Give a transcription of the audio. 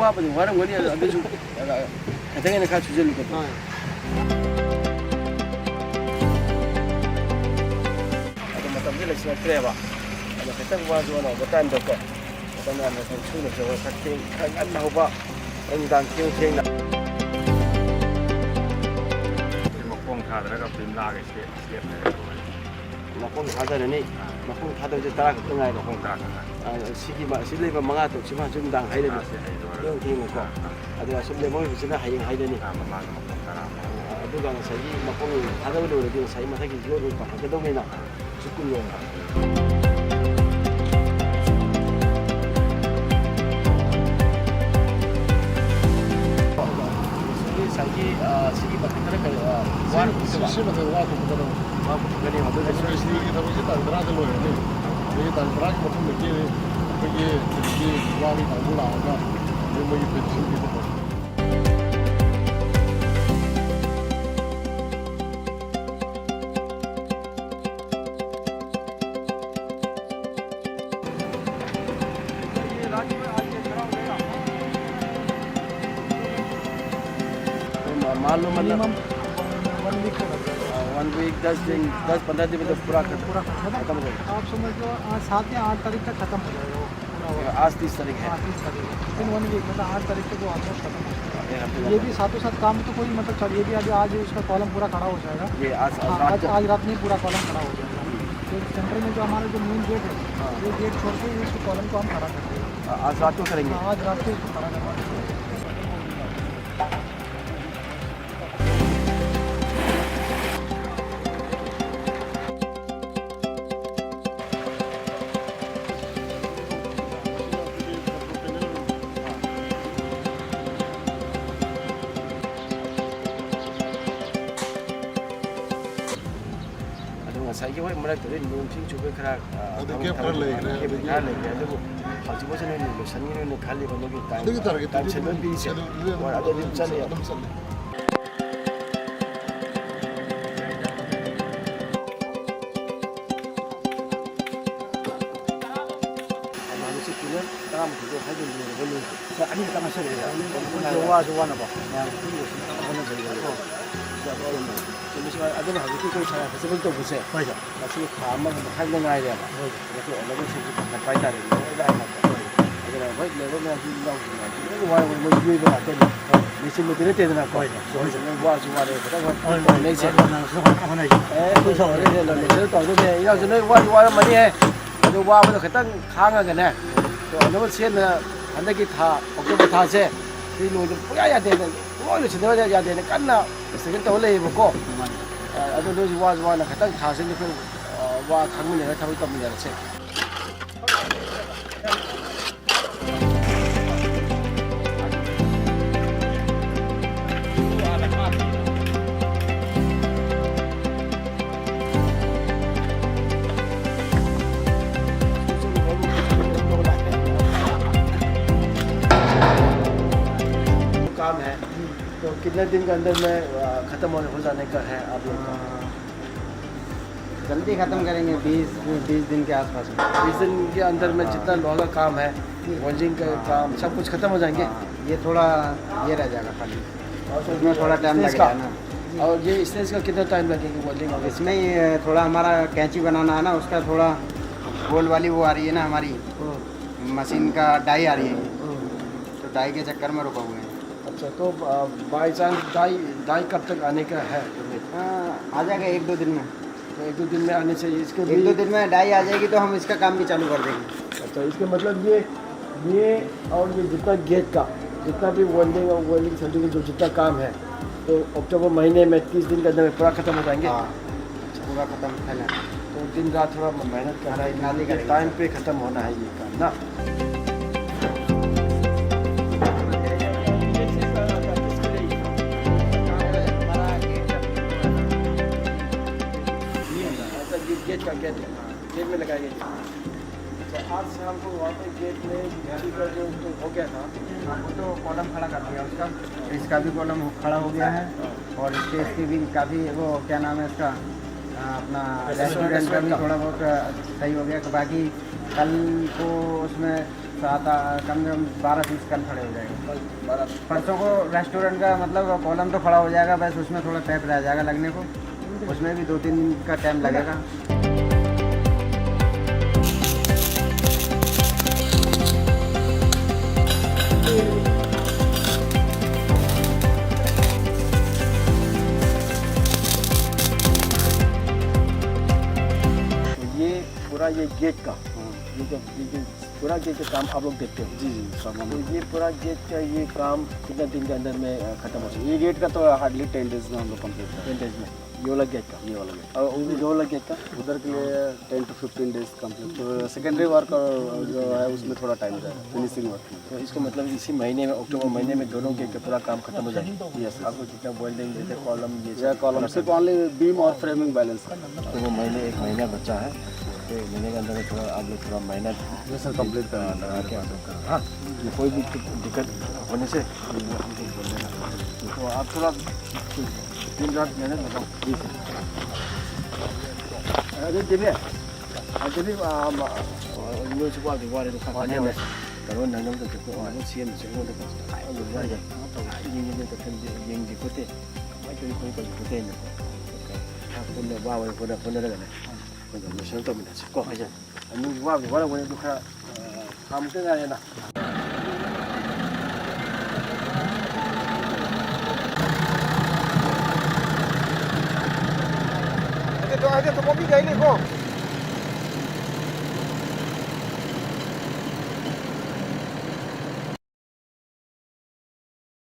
와버리 와는 거니 아주 가정에는 가 주절로 거. 아주 맞다 빌레스 그래 봐. 아주 그때 와서 나 못한 거. 그다음에 나 선수는 저 같이 안 나오 봐. 응당 킹킹 나. 먹공 타더라가 빈나게 시에 막공 타더니 막공 타더 이제 따라 끝나야 돼. 먹공 타가 시기만 실내만 망아 또 지만 좀 당 하이래. 그런 게 있고. 아주 실내 몸이 무슨 하이 하이래니. 아마 먹공 타라 aduga nga sayi makong hadawlo na din sayi matagi yoro pa kagadaw na sukul yo sayi sigi bakitara ka war sisi matagi war ko gani aduga sisi ki thabi tandra de lo ne ye tandra ki mathum ke ye wari ka bula ga ye mo ye pension ki to मालूम मतलब 1 week 10-15 दिन में तो पूरा खत्म हो जाएगा। आप समझ लो 7 या 8 तारीख तक खत्म हो जाएगा वो। आज 30 तारीख है। 30 तारीख इन 1 वीक मतलब 8 तारीख तक वो ऑलमोस्ट खत्म हो जाएगा। ये भी साथों साथ काम तो कोई मतलब चल ये भी आज उसका कॉलम पूरा खड़ा हो जाएगा। ये आज रात में पूरा कॉलम खड़ा हो जाएगा। तो सेंटर में जो हमारा जो मेन गेट है ये गेट छोड़ के इस कॉलम को हम खड़ा कर देंगे। आज रात को करेंगे। आज रात को इसको खड़ा करवा देंगे। साइकिल में मरक तो नोंसिंग चुबे खरा ಅದಕ್ಕೆ ಬರಲ್ಲ ಅದು ಹೌಜಿಬೋಸನೆ ಸನ್ನಿನ ಖಾಲಿ ಬಂದೋಗಿ ಟೈಮ್ ಸೆಲೆನ್ ಬೀಚ್ ಅದು ದಿನ ಚले 마nusia kilo dalam itu hanya belum ini kita masih ada Jawa apa itu mana jadi jadi ada nih harus kita cari sebelum itu bisa masih kamar hanya ngai dia itu orang itu kita pakai dari ada baik level yang kita tahu ini wah mau jual berapa ni mesin motor itu ada nak kau ini wah semua ada kita ni sih tu soal ni lah ni tahu tu dia yang jenis wah mana तो वहाँ पर खतंग खांगा के ना तो अनुभव से ना अंदर की था ओके बता से ये लोग पूरा याद है वो लोग चिंता वाले याद है करना सेकंड तो ले वो को अदो लोग वहाँ ना खतंग था से लेकिन वहाँ खांग में नहीं था वो कम नहीं रहते काम है तो कितने दिन के अंदर में ख़त्म हो जाने का है आप लोग का जल्दी ख़त्म करेंगे 20 दिन के आसपास 20 दिन के अंदर में जितना लोहा का काम है वेल्डिंग का काम सब कुछ ख़त्म हो जाएंगे ये थोड़ा ये रह जाएगा खाली उसमें थोड़ा टाइम लगेगा ना और ये स्टेज का कितना टाइम लगेगा वेल्डिंग में इसमें ही थोड़ा हमारा कैंची बनाना है ना उसका थोड़ा गोल वाली वो आ रही है ना हमारी मशीन का डाई आ रही है तो डाई के चक्कर में रुका हुए हैं। अच्छा तो बाई चांस डाई कब तक आने का है आ जाएगा 1-2 दिन में तो 1-2 दिन में आने चाहिए इसके 1-2 दिन में डाई आ जाएगी तो हम इसका काम भी चालू कर देंगे। अच्छा इसका मतलब ये और ये जितना गेट का जितना भी वेल्डिंग और वेल्डिंग सेंटर का जो जितना काम है तो अक्टूबर महीने में 30 दिन के अंदर में पूरा खत्म हो जाएंगे। अच्छा पूरा खत्म है ना तो दिन रात थोड़ा मेहनत करना है टाइम पे ख़त्म होना है ये काम ना गेट का गेट में लगाएंगे। अच्छा आज से हमको वहाँ पे गेट में गाड़ी का जो हो गया था हमको तो कॉलम खड़ा कर दिया उसका इसका भी कॉलम खड़ा हो गया है और स्टेज की भी काफ़ी वो क्या नाम है इसका अपना रेस्टोरेंट का भी थोड़ा बहुत सही हो गया। बाकी कल को उसमें कम से कम 12-20 कल खड़े हो जाएंगे। 12 परसों को रेस्टोरेंट का मतलब कॉलम तो खड़ा हो जाएगा, बस उसमें थोड़ा टैप रह जाएगा लगने को, उसमें भी 2-3 दिन का टाइम लगेगा। पूरा ये गेट का ये जो पूरा गेट का काम आप लोग देखते हो। जी जी सामान तो ये पूरा गेट का ये काम कितने दिन के अंदर में खत्म हो जाए? ये गेट का तो हार्डली 10 डेज में हम लोग कंप्लीट करें। 10 डेज में ये वाला गेट का, ये वाला गेट और वो वाला गेट का उधर के लिए 10 to 15 डेज कंप्लीट। तो सेकेंडरी वर्क जो है उसमें थोड़ा टाइम जाएगा फिनिशिंग वर्क में। तो इसका मतलब इसी महीने में अक्टूबर महीने में दोनों गेट का पूरा काम खत्म हो जाएगा। यस आपको जितना वेल्डिंग जैसे कॉलम ये कॉलम सिर्फ ओनली बीम और फ्रेमिंग बैलेंस करना। तो वो महीने 1 महीना बचा है, तो 1 महीने के अंदर में थोड़ा आप लोग थोड़ा मेहनत सर कंप्लीट करना लगा के आप लोग करो। हाँ, ये कोई भी दिक्कत होने से तो आप थोड़ा दिन रात मेहनत बताओ। जी सर। अरे दिव्या अभी म्यूनसिपल वाले तो खाने में करो नंदम तो देखो और सीएम से वो देखो और वो जाए ये तो फिर ये दिखते कोई दिखते नहीं। आपने वाव को ना लगा ना तो शर्ट में से को है अनु वाव वाला वो तो खा हम के ना ना तो आगे तो कॉपी गई नहीं को